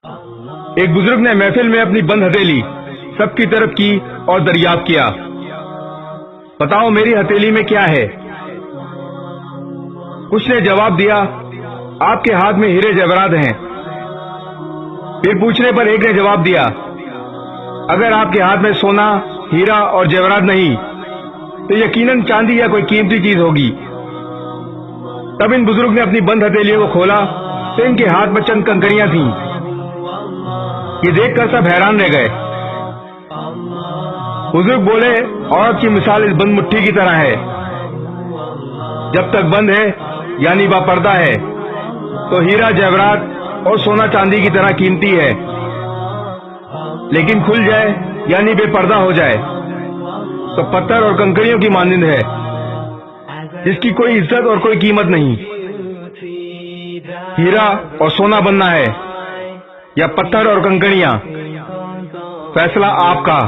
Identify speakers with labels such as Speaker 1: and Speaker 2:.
Speaker 1: ایک بزرگ نے محفل میں اپنی بند ہتھیلی سب کی طرف کی اور دریافت کیا، بتاؤ میری ہتھیلی میں کیا ہے؟ کچھ نے جواب دیا، آپ کے ہاتھ میں ہیرے جواہرات ہیں۔ پھر پوچھنے پر ایک نے جواب دیا، اگر آپ کے ہاتھ میں سونا، ہیرا اور جواہرات نہیں تو یقیناً چاندی یا کوئی قیمتی چیز ہوگی۔ تب ان بزرگ نے اپنی بند ہتھیلیوں کو کھولا تو ان کے ہاتھ میں چند کنکریاں تھیں۔ یہ دیکھ کر سب حیران رہ گئے۔ بزرگ بولے، عورت کی مثال اس بند مٹھی کی طرح ہے، جب تک بند ہے یعنی با پردہ ہے تو ہیرا جواہرات اور سونا چاندی کی طرح قیمتی ہے، لیکن کھل جائے یعنی بے پردہ ہو جائے تو پتھر اور کنکریوں کی مانند ہے، جس کی کوئی عزت اور کوئی قیمت نہیں۔ ہیرا اور سونا بننا ہے یا پتھر اور کنکریاں، فیصلہ آپ کا۔